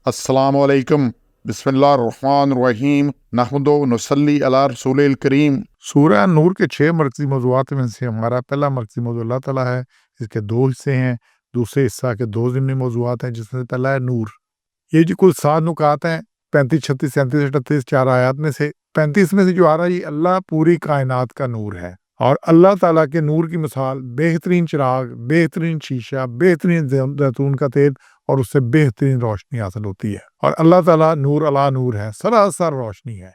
अस्सलामु अलैकुम, बिस्मिल्लाहिर्रहमानिर्रहीम, नहमदु व नुसल्ली अला रसूलिल करीम। सूरह नूर के 6 मरकज़ी मौज़ूआत में से हमारा पहला मरकज़ी मौज़ू अल्लाह ताला है। इसके 2 हिस्से हैं। दूसरे हिस्सा के 2 ज़िमनी मौज़ूआत हैं, जिसमें से पहला है नूर। ये जो कुल 7 नुकात हैं, 35, 36, 37, 38 4 आयात में से 35 में से जो आ रहा है, ये अल्लाह पूरी कायनात का नूर है। और अल्लाह ताला के नूर की मिसाल बेहतरीन चिराग, बेहतरीन शीशा, बेहतरीन ज़ैतून का तेल और उससे बेहतरीन रोशनी हासिल होती है। और अल्लाह ताला नूर अला नूर है, सरासर रोशनी है।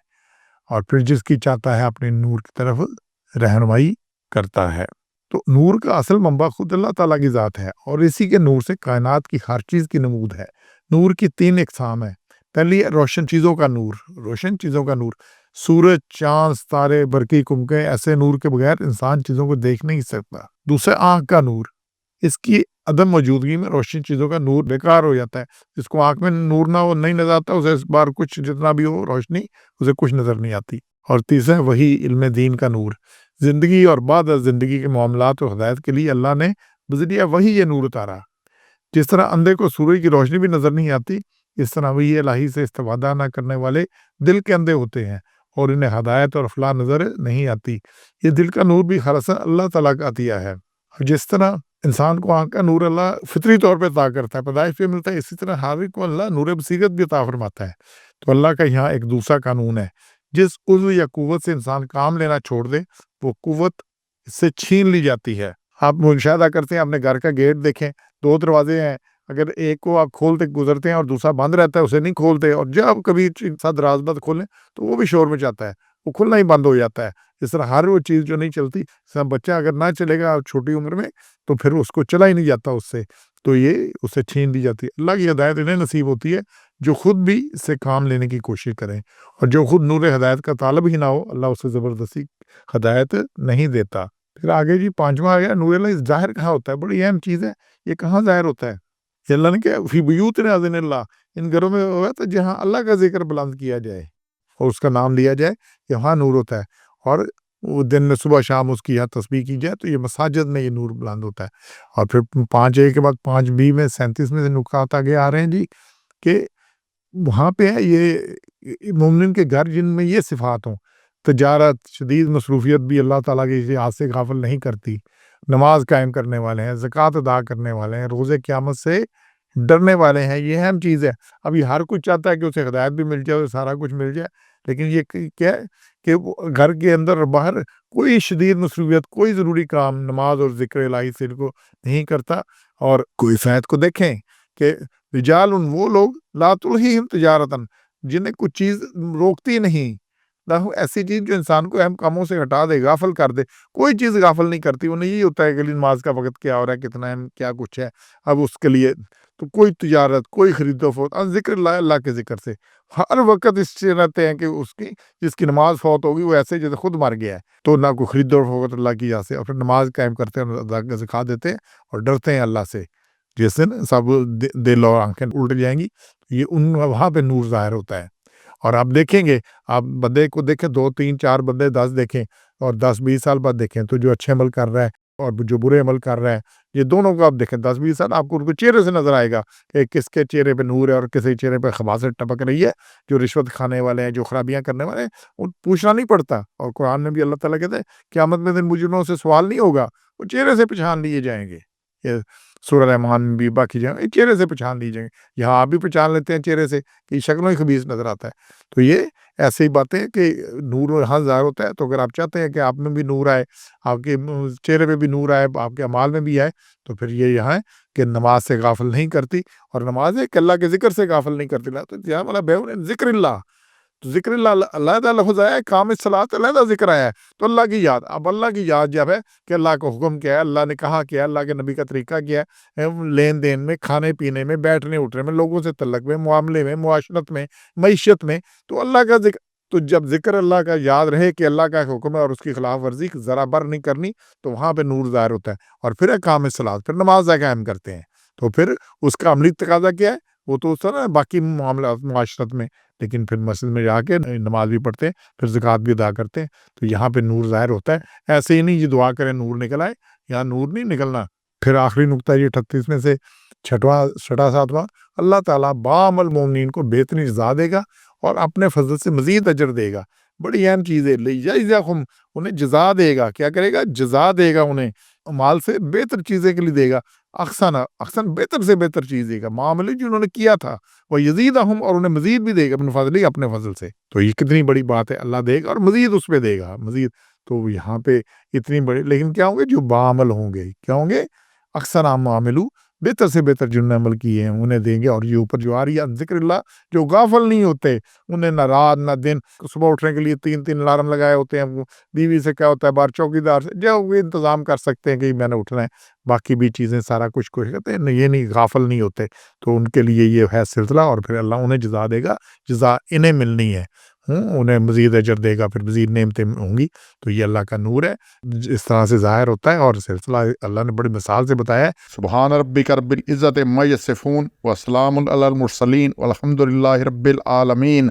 और फिर जिसकी चाहता है अपने नूर की तरफ रहनुमाई करता है। तो नूर का असल मंबा खुद अल्लाह ताला की ज़ात है और इसी के नूर से कायनात की हर चीज़ की नमूद है। नूर की 3 इक़साम है। पहली है रोशन चीज़ों का नूर, रोशन चीज़ों का नूर। सूरज, चाँद, तारे, बरक़ी कुमके, ऐसे नूर के बगैर इंसान चीज़ों को देख नहीं सकता। दूसरा आँख का नूर, इसकी अदम मौजूदगी में रोशनी चीज़ों का नूर बेकार हो जाता है। जिसको आँख में नूर ना हो, नहीं नज़र आता, उसे इस बार कुछ जितना भी हो रोशनी, उसे कुछ नज़र नहीं आती। और तीसरा है वही इल्म दीन का नूर। ज़िंदगी और बाद ज़िंदगी के मामलात और हिदायत के लिए अल्लाह ने बज़रिया वही ये नूर उतारा। जिस तरह अंधे को सूरज की रोशनी भी नज़र नहीं आती, इस तरह वही इलाही से इस्तिफ़ादा न करने वाले दिल के अंधे होते हैं और इन्हें हिदायत और फलाह नज़र नहीं आती। ये दिल का नूर भी ख़ालिसन अल्लाह ताला का अतिया है। जिस तरह इंसान को आँख का नूर अल्लाह फ़ितरी तौर पे अता करता है, पैदाइश पे मिलता है, इसी तरह हर एक को अल्लाह नूर बसीरत भी अता फरमाता है। तो अल्लाह का यहाँ एक दूसरा कानून है, जिस उज़्व या कुव्वत से इंसान काम लेना छोड़ दे, वो कुव्वत इससे छीन ली जाती है। आप मुशाहिदा करते हैं, अपने घर का गेट देखें, 2 दरवाजे हैं, अगर एक को आप खोलते गुजरते हैं और दूसरा बंद रहता है, उसे नहीं खोलते, और जब कभी साथ दराज खोलें तो वो भी शोर मचाता है, वो खुलना ही बंद हो जाता है। इस तरह हर वो चीज़ जो नहीं चलती, बच्चा अगर ना चलेगा छोटी उम्र में, तो फिर उसको चला ही नहीं जाता उससे, तो ये उससे छीन ली जाती है। अल्लाह की हिदायत इन्हें नसीब होती है जो खुद भी इससे काम लेने की कोशिश करें, और जो खुद नूर हिदायत का तालिब ही ना हो, अल्लाह उसे ज़बरदस्ती हिदायत नहीं देता। फिर आगे जी 5वां आ गया नूर ज़ाहिर कहाँ होता है, बड़ी अहम चीज़ है। ये कहाँ ज़ाहिर होता है? अल्लाह ने क्या फी बुयूतिन अज़िनिल्लाह, इन घरों में होगा तो जहाँ अल्लाह का ज़िक्र बुलंद किया जाए और उसका नाम लिया जाए, यहाँ नूर होता है। और वो दिन में सुबह शाम उसकी यहाँ तस्बीह की जाए, तो ये मसाजिद में ये नूर बुलंद होता है। और फिर 5A के बाद 5B में 37 में से नुकात आगे आ रहे हैं जी, कि वहाँ पे है ये मोमिन के घर जिनमें ये सिफ़ात हों। तिजारत, शदीद मसरूफ़ियत भी अल्लाह ताला की याद से गाफ़िल नहीं करती। नमाज़ कायम करने वाले हैं, ज़कात अदा करने वाले हैं, रोज़े क़यामत से डरने वाले हैं, ये अहम चीज़ है। अभी हर कोई चाहता है कि उसे हिदायत भी मिल जाए, उसे सारा कुछ मिल जाए, लेकिन ये क्या है कि वो घर के अंदर और बाहर कोई शदीद मसरूफ़ियत, कोई ज़रूरी काम नमाज और ज़िक्र इलाही से इनको नहीं करता। और कोई फ़ैत को देखें कि रिजालुन, वो लोग ला तुल्हिहिम तिजारतन, जिन्हें कुछ चीज़ रोकती नहीं, ना हो ऐसी चीज़ जो इंसान को अहम कामों से हटा दे, गाफिल कर दे। कोई चीज़ गाफिल नहीं करती, उन्हें यही होता है कि नमाज का वक़्त क्या हो रहा है, कितना है, क्या कुछ है, अब उसके लिए तो कोई तिजारत, कोई खरीदो फरोख्त, ज़िक्र अल्लाह के ज़िक्र से हर वक़्त इससे रहते हैं कि उसकी जिसकी नमाज फौत होगी वो ऐसे जैसे खुद मर गया है। तो ना कोई खरीदो फरोख्त अल्लाह की यहाँ से, और फिर नमाज कायम करते हैं, ज़कात देते हैं और डरते हैं अल्लाह से। जिससे ना सब दिल और आँखें उल्ट जाएँगी, ये उन वहाँ पे नूर ज़ाहिर होता है। और आप देखेंगे, आप बंदे को देखें, 2, 3, 4 बंदे 10 देखें और 10-20 साल बाद देखें, तो जो अच्छे अमल कर रहा है और जो बुरे अमल कर रहा है, ये दोनों को आप देखें 10-20 साल, आपको उनके चेहरे से नज़र आएगा कि किसके चेहरे पे नूर है और किसी चेहरे पे खबासत टपक रही है। जो रिश्वत खाने वाले हैं, जो खराबियाँ करने वाले हैं, उन पूछना नहीं पड़ता। और कुरान में भी अल्लाह ताला कहते हैं, क़यामत में दिन मुजरिमों से सवाल नहीं होगा, वो चेहरे से पहचान लिए जाएँगे। ये सूरह रहमान में भी बाकी जगह चेहरे से पहचान लिए जाएँगे। यहाँ आप भी पहचान लेते हैं चेहरे से कि शक्लों ही खबीस नज़र आता है। तो ये ऐसी बातें कि नूर यहाँ ज़ाहिर होता है। तो अगर आप चाहते हैं कि आप में भी नूर आए, आपके चेहरे पे भी नूर आए, आपके अमाल में भी आए, तो फिर ये यहाँ है कि नमाज से गाफिल नहीं करती, और नमाज है कि अल्लाह के ज़िक्र से गाफिल नहीं करती। तो यहाँ वाला बेहुन ज़िक्रिल्लाह, तो ज़िक्रिल्लाह अलहदा लफ्ज़ आया है, कामिस सलात अलहदा ज़िक्र आया है। तो अल्लाह की याद, अब अल्लाह की याद जब है कि अल्लाह का हुक्म क्या है, अल्लाह ने कहा क्या है, अल्लाह के नबी का तरीका क्या है, लेन-देन में, खाने-पीने में, बैठने-उठने में, लोगों से तल्लुक़ में, मुआमले में, मुआशरत में, मईशत में, तो अल्लाह का ज़िक्र। तो जब ज़िक्र अल्लाह का याद रहे कि अल्लाह का हुक्म है और उसकी खिलाफ वर्जी ज़रा बर नहीं करनी, तो वहाँ पे नूर ज़ाहिर होता है। और फिर है कामिस सलात, फिर नमाज़ कायम करते हैं। तो फिर उसका अमली तकाज़ा क्या है, वो तो उस तरह बाकी मामला मुआशरत में, लेकिन फिर मस्जिद में जाके नमाज भी पढ़ते हैं, फिर ज़कात भी अदा करते हैं, तो यहाँ पे नूर ज़ाहिर होता है। ऐसे ही नहीं ये दुआ करें नूर निकल आए, यहाँ नूर नहीं निकलना। फिर आखिरी नुकता ये 38 में से چھٹا ساتواں، اللہ تعالیٰ بعمل مومنین کو بہترین جزا دے گا اور اپنے فضل سے مزید اجر دے گا۔ بڑی اہم چیز ہے، لیجزیہم، انہیں جزا دے گا۔ کیا کرے گا؟ جزا دے گا انہیں، مال سے بہتر چیزیں کے لیے دے گا، احسن بہتر سے بہتر چیز دے گا، معاملے جو انہوں نے کیا تھا، وہ یزیدہم، اور انہیں مزید بھی دے گا، من فضلی، اپنے فضل سے۔ تو یہ کتنی بڑی بات ہے، اللہ دے گا اور مزید اس پہ دے گا، مزید۔ تو یہاں پہ اتنی بڑی، لیکن کیا ہوں گے؟ جو بعمل ہوں گے، کیا ہوں گے؟ احسن ما عملو، بہتر سے بہتر جنہوں نے عمل کیے ہیں انہیں دیں گے۔ اور یہ اوپر جو آ رہی ہے ذکر اللہ، جو غافل نہیں ہوتے، انہیں نہ رات نہ دن، صبح اٹھنے کے لیے 3 الارم لگائے ہوتے ہیں، بیوی سے کیا ہوتا ہے، بار چوکیدار سے جو وہ انتظام کر سکتے ہیں کہ میں نے اٹھنا ہے، باقی بھی چیزیں سارا کچھ کرتے ہیں، یہ نہیں، غافل نہیں ہوتے، تو ان کے لیے یہ ہے سلسلہ۔ اور پھر اللہ انہیں جزا دے گا، جزا انہیں ملنی ہے، انہیں مزید اجر دے گا، پھر مزید نعمتیں ہوں گی۔ تو یہ اللہ کا نور ہے، اس طرح سے ظاہر ہوتا ہے، اور سلسلہ اللہ نے بڑی مثال سے بتایا ہے۔ سبحان ربک رب العزت عما یصفون وسلام علی المرسلین والحمد للہ رب العالمین۔